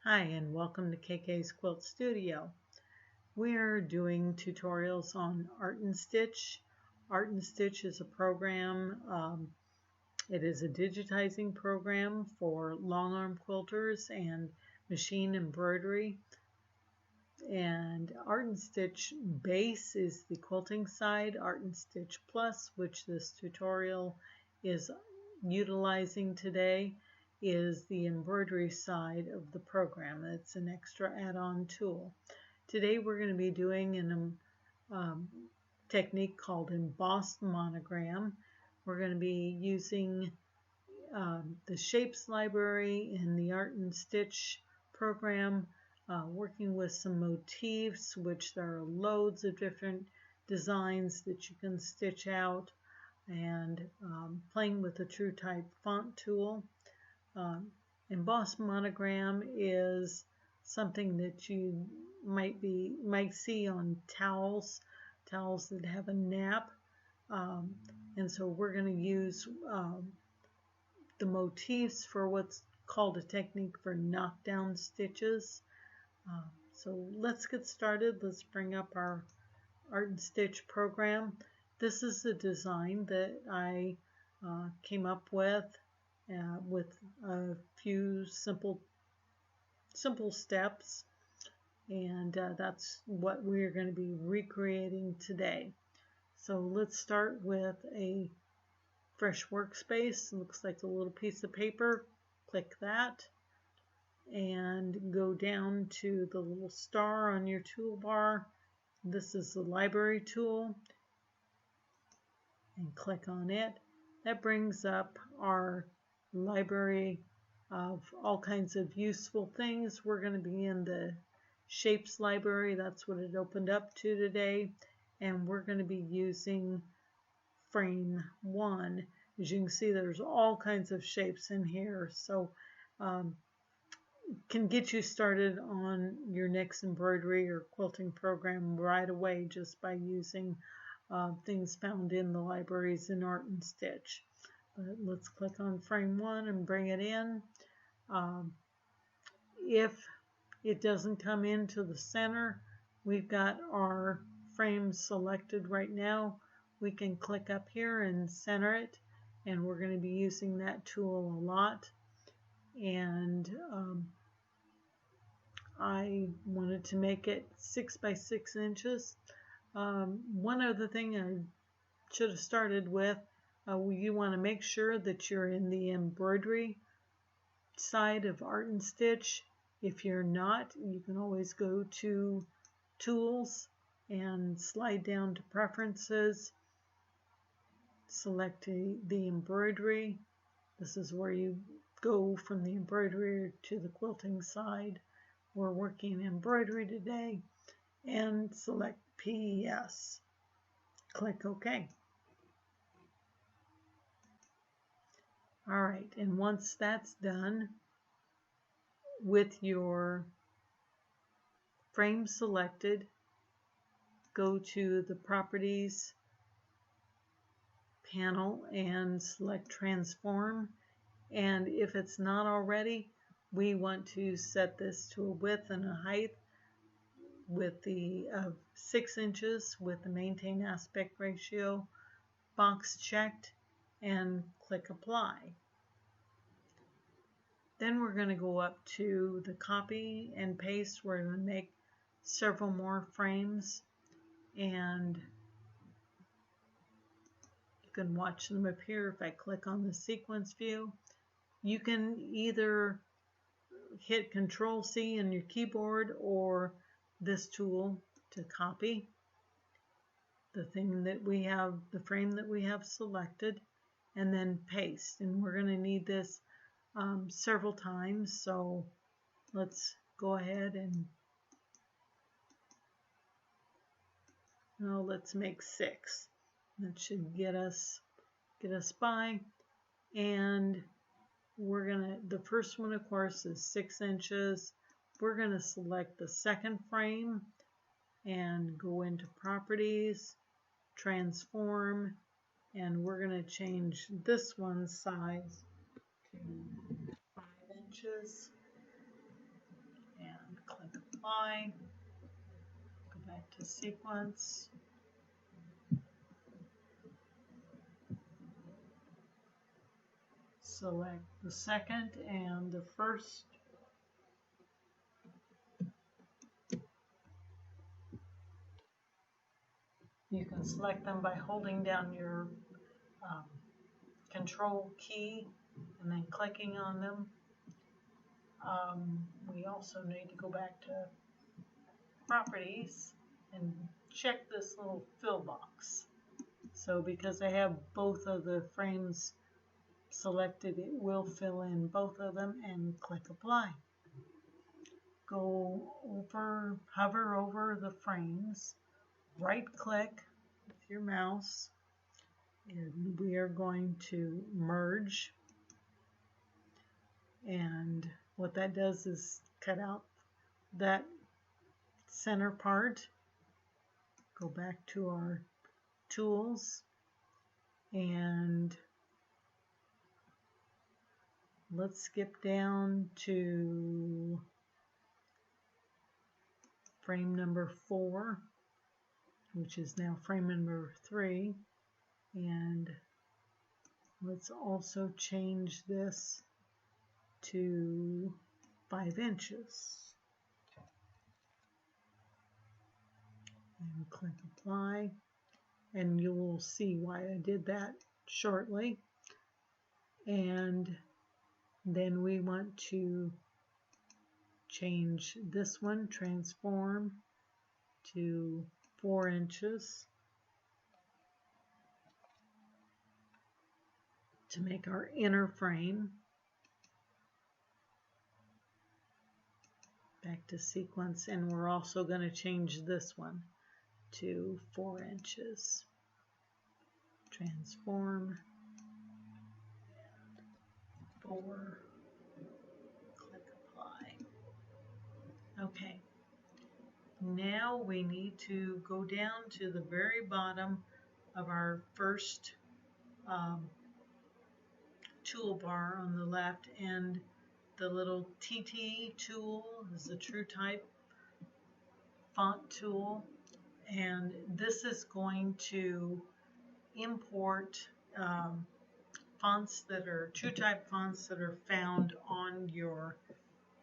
Hi and welcome to KK's Quilt Studio. We're doing tutorials on Art and Stitch. Art and Stitch is a program, it is a digitizing program for long arm quilters and machine embroidery. And Art and Stitch Base is the quilting side. Art and Stitch Plus, which this tutorial is utilizing today, is the embroidery side of the program. It's an extra add-on tool. Today we're going to be doing a technique called Embossed Monogram. We're going to be using the Shapes library in the Art and Stitch program, working with some motifs, which there are loads of different designs that you can stitch out, and playing with the Truetype font tool. Embossed monogram is something that you might see on towels that have a nap, and so we're going to use the motifs for what's called a technique for knockdown stitches. So let's get started. Let's bring up our Art and Stitch program. This is the design that I came up with a few simple steps, and that's what we're going to be recreating today. So let's start with a fresh workspace. It looks like a little piece of paper. Click that and go down to the little star on your toolbar. This is the library tool, and click on it. That brings up our library of all kinds of useful things. We're going to be in the Shapes library. That's what it opened up to today, and we're going to be using frame 1. As you can see, there's all kinds of shapes in here, so can get you started on your next embroidery or quilting program right away just by using things found in the libraries in Art and Stitch. But let's click on frame 1 and bring it in. If it doesn't come into the center, we've got our frame selected right now. We can click up here and center it, and we're going to be using that tool a lot. And I wanted to make it 6 by 6 inches. One other thing I should have started with, you want to make sure that you're in the embroidery side of Art and Stitch. If you're not, you can always go to Tools and slide down to Preferences, select the embroidery. This is where you go from the embroidery to the quilting side. We're working embroidery today, and select PES. Click OK. All right, and once that's done, with your frame selected, go to the Properties panel and select Transform. And if it's not already, we want to set this to a width and a height with the 6 inches with the Maintain Aspect Ratio box checked, and click Apply. Then we're going to go up to the Copy and Paste. We're going to make several more frames, and you can watch them up here. If I click on the sequence view, you can either hit Control-C on your keyboard or this tool to copy the thing that we have, the frame that we have selected, and then paste. And we're going to need this several times, so let's go ahead and let's make 6. That should get us by. And we're gonna, the first one of course is 6 inches. We're gonna select the second frame and go into Properties, Transform, and we're gonna change this one's size to 5 inches. click apply, go back to sequence, select the second and the first. You can select them by holding down your control key and then clicking on them. We also need to go back to properties and check this little fill box. So because I have both of the frames selected, it will fill in both of them, and click apply. Go over, hover over the frames, right click with your mouse, and we are going to merge. And what that does is cut out that center part. Go back to our tools and let's skip down to frame number 4, which is now frame number 3, and let's also change this to 5 inches. And click apply, and you will see why I did that shortly. And then we want to change this one, transform, to 4 inches to make our inner frame. Back to sequence, and we're also going to change this one to 4 inches. Transform, 4, click apply. Okay, now we need to go down to the very bottom of our first toolbar on the left, and the little TT tool is the Truetype font tool, and this is going to import fonts that are Truetype fonts that are found on your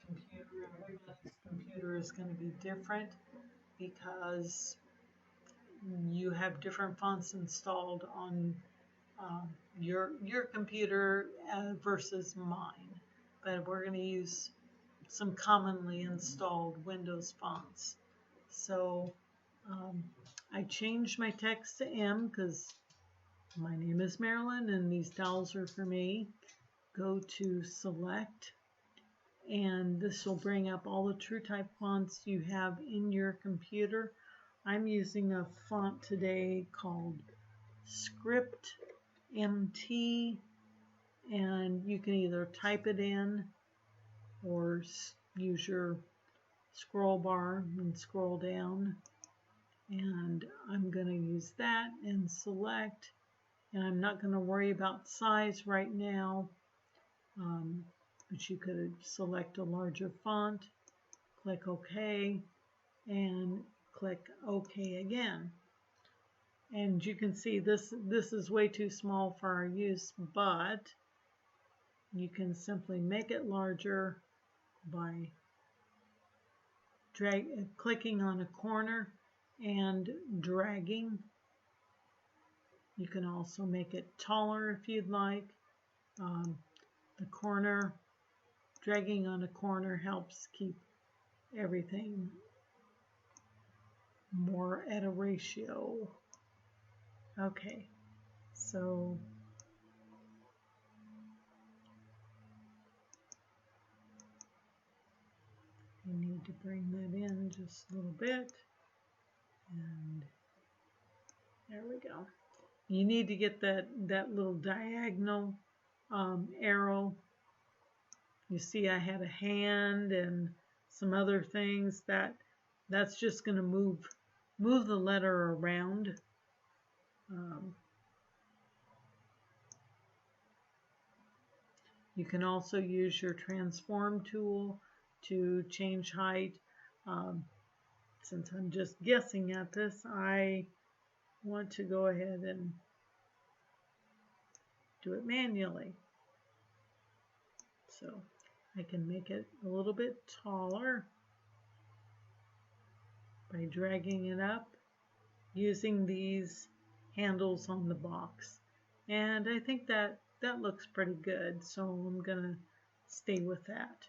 computer. Everybody's computer is going to be different because you have different fonts installed on your computer versus mine. But we're going to use some commonly installed Windows fonts. So I changed my text to M because my name is Marilyn and these dolls are for me. Go to select, and this will bring up all the Truetype fonts you have in your computer. I'm using a font today called Script MT, and you can either type it in or use your scroll bar and scroll down. And I'm going to use that and select, and I'm not going to worry about size right now, but you could select a larger font, click OK, and click OK again. And you can see this is way too small for our use, but you can simply make it larger by clicking on a corner and dragging. You can also make it taller if you'd like. The corner, dragging on a corner helps keep everything more at a ratio. Okay, so you need to bring that in just a little bit, and there we go. You need to get that little diagonal arrow. You see I had a hand and some other things. That's just going to move the letter around. You can also use your transform tool to change height. Um, since I'm just guessing at this, I want to go ahead and do it manually. So I can make it a little bit taller by dragging it up using these handles on the box. And I think that looks pretty good, so I'm gonna stay with that.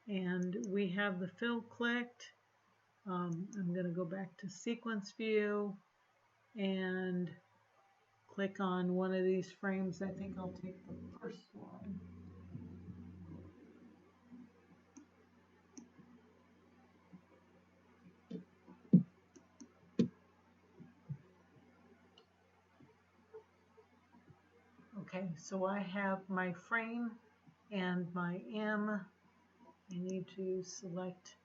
And we have the fill clicked. I'm gonna go back to sequence view and click on one of these frames. I think I'll take the first one. Okay, so I have my frame and my M. I need to select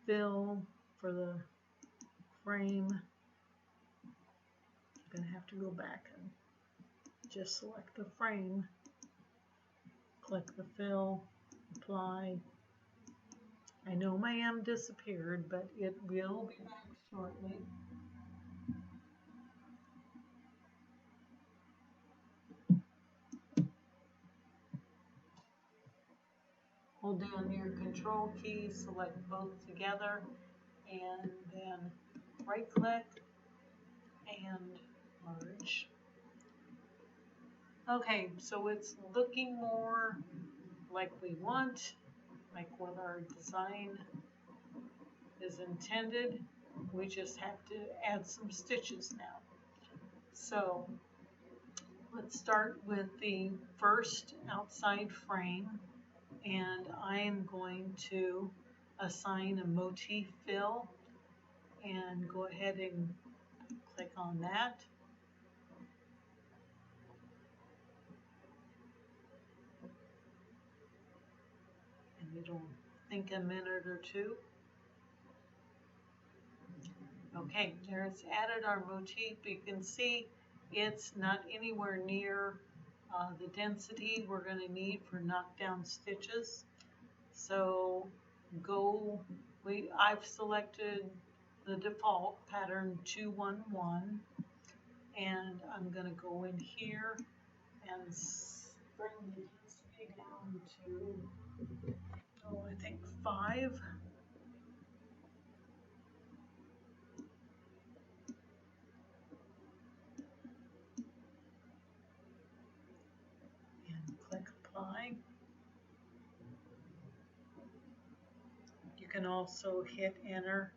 fill for the frame. I'm going to have to go back and just select the frame, click the fill, apply. I know my M disappeared, but it will be back shortly. Hold down your control key, select both together, and then right click and merge. Okay, so it's looking more like we want, like what our design is intended. We just have to add some stitches now. So let's start with the first outside frame, and I am going to assign a motif fill and go ahead and click on that. And it'll think a minute or two. Okay, there it's added our motif. You can see it's not anywhere near the density we're going to need for knockdown stitches. So I've selected the default pattern 211, and I'm going to go in here and bring the density down to, I think 5. And click apply. You can also hit enter.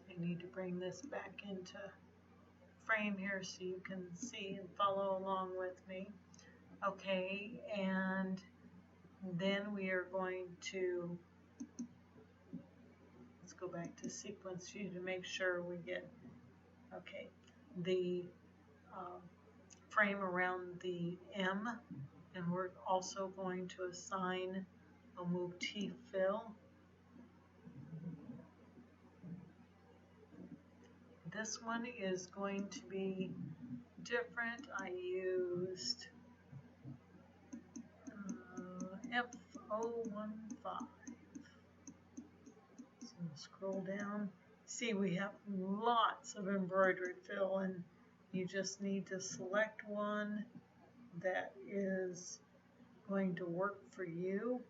I need to bring this back into frame here so you can see and follow along with me. Okay, and then we are going to, let's go back to sequence view to make sure we get, okay, the frame around the M, and we're also going to assign a motif fill. This one is going to be different. I used F015. So scroll down. See, we have lots of embroidered fill, and you just need to select one that is going to work for you.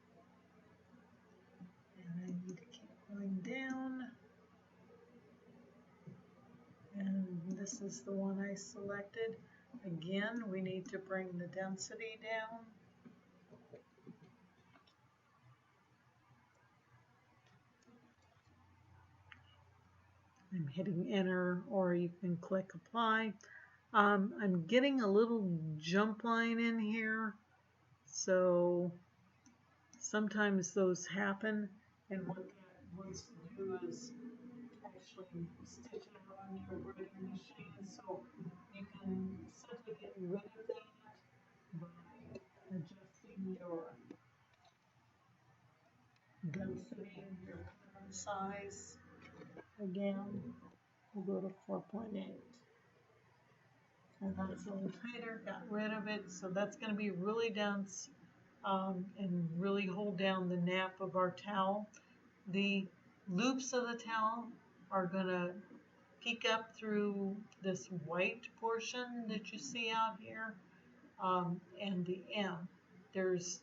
And I need to keep going down. And this is the one I selected. Again, we need to bring the density down. I'm hitting enter, or you can click apply. I'm getting a little jump line in here, so sometimes those happen, and what that wants to do is actually stitch it on your embroidery machine, so you can simply get rid of that by adjusting your density, your pattern size. Again, we'll go to 4.8. And that's a little tighter, got rid of it, so that's going to be really dense. and really hold down the nap of our towel. The loops of the towel are going to peek up through this white portion that you see out here, and the M. There's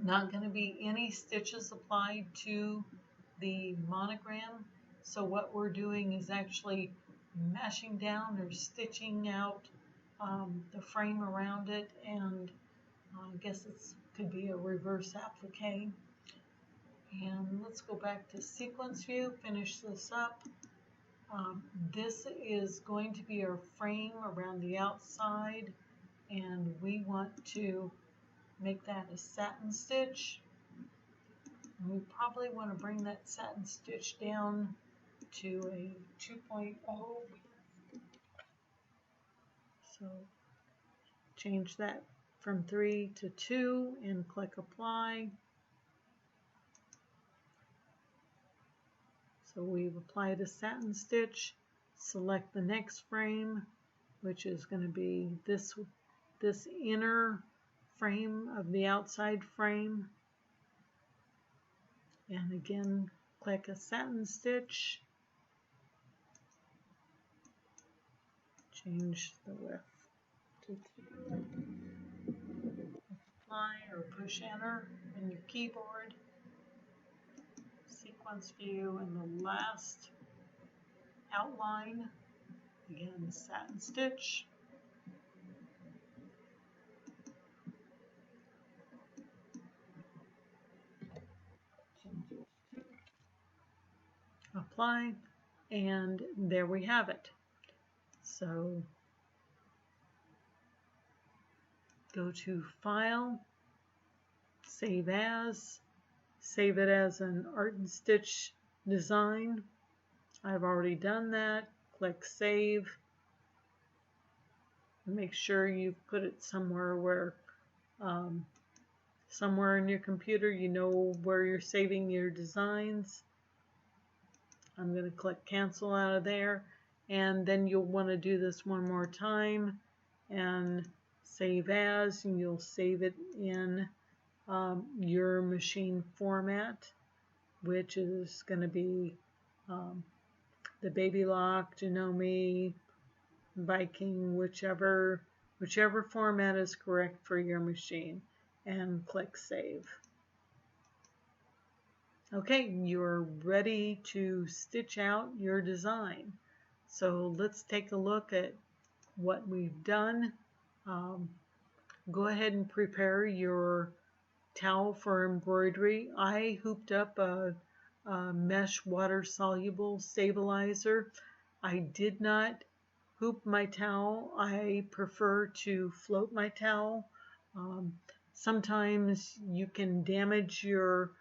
not going to be any stitches applied to the monogram. So what we're doing is actually mashing down or stitching out the frame around it, and I guess it could be a reverse applique. And let's go back to sequence view, finish this up. This is going to be our frame around the outside, and we want to make that a satin stitch. And we probably want to bring that satin stitch down to a 2.0. So change that from 3 to 2 and click apply. So we've applied a satin stitch. Select the next frame, which is going to be this inner frame of the outside frame. And again, click a satin stitch. Change the width to 2. Apply or push enter in your keyboard. Sequence view and the last outline. Again, satin stitch. Apply, and there we have it. So go to File, Save As, save it as an art and stitch design. I've already done that. Click Save. Make sure you put it somewhere where somewhere in your computer you know where you're saving your designs. I'm going to click Cancel out of there, and then you'll want to do this one more time and save as, and you'll save it in your machine format, which is going to be the Baby Lock, Janome, Viking, whichever format is correct for your machine, and click Save. Okay, you're ready to stitch out your design. So let's take a look at what we've done. Go ahead and prepare your towel for embroidery. I hooped up a mesh water soluble stabilizer. I did not hoop my towel. I prefer to float my towel. Sometimes you can damage your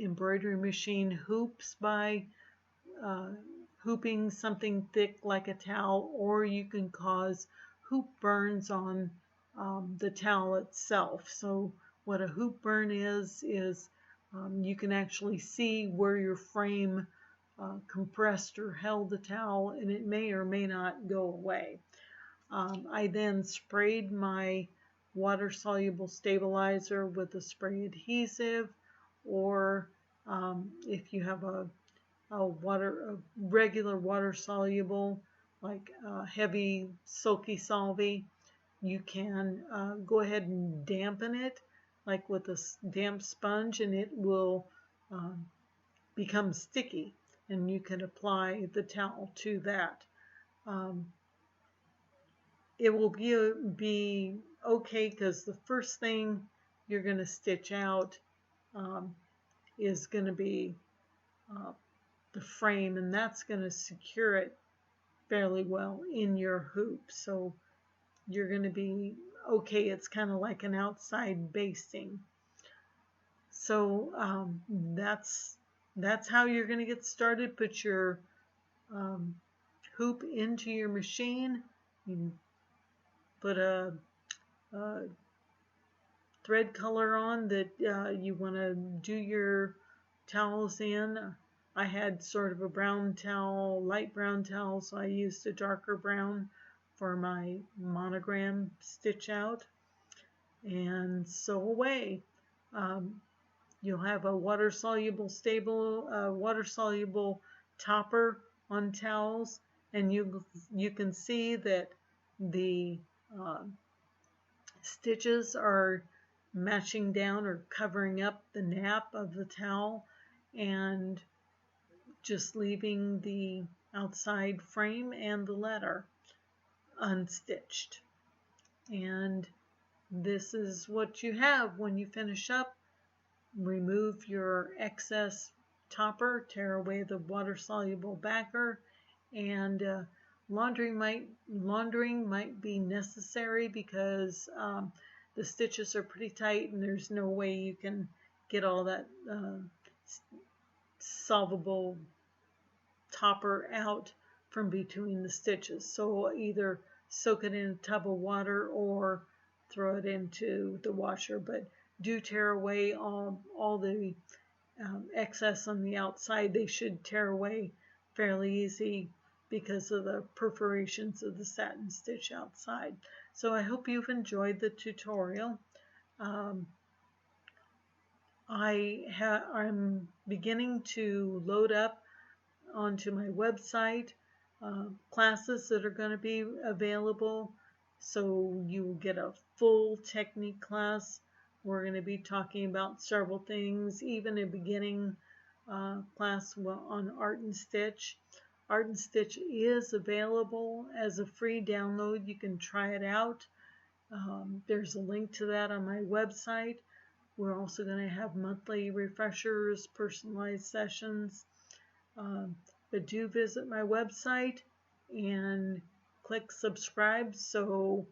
embroidery machine hoops by hooping something thick like a towel, or you can cause hoop burns on the towel itself. So what a hoop burn is you can actually see where your frame compressed or held the towel, and it may or may not go away. I then sprayed my water-soluble stabilizer with a spray adhesive, or if you have a regular water-soluble, like heavy silky solvay, you can go ahead and dampen it, like with a damp sponge, and it will become sticky, and you can apply the towel to that. It will be okay, because the first thing you're going to stitch out is going to be the frame, and that's going to secure it fairly well in your hoop. So you're going to be okay. It's kind of like an outside basting. So that's how you're going to get started. Put your hoop into your machine. You put a thread color on that you want to do your towels in. I had sort of a brown towel, light brown towel, so I used a darker brown for my monogram stitch out. and sew away. Um, you'll have a water-soluble topper on towels, and you can see that the uh, stitches are matching down or covering up the nap of the towel, and just leaving the outside frame and the letter unstitched. And this is what you have when you finish up. Remove your excess topper, tear away the water-soluble backer, and laundering might be necessary because the stitches are pretty tight and there's no way you can get all that solvable topper out from between the stitches. So either soak it in a tub of water or throw it into the washer, but do tear away all the excess on the outside. They should tear away fairly easy because of the perforations of the satin stitch outside. So I hope you've enjoyed the tutorial. Um, I'm beginning to load up onto my website classes that are going to be available, so you will get a full technique class. We're going to be talking about several things, even a beginning class on Art and Stitch. Art and Stitch is available as a free download. You can try it out. There's a link to that on my website. We're also going to have monthly refreshers, personalized sessions. But do visit my website and click subscribe. So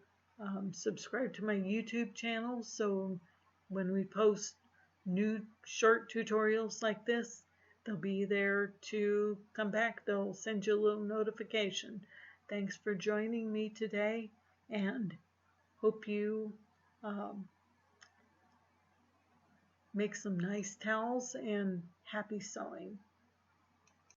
subscribe to my YouTube channel, so when we post new short tutorials like this, they'll be there to come back. They'll send you a little notification. Thanks for joining me today, and hope you make some nice towels, and happy sewing.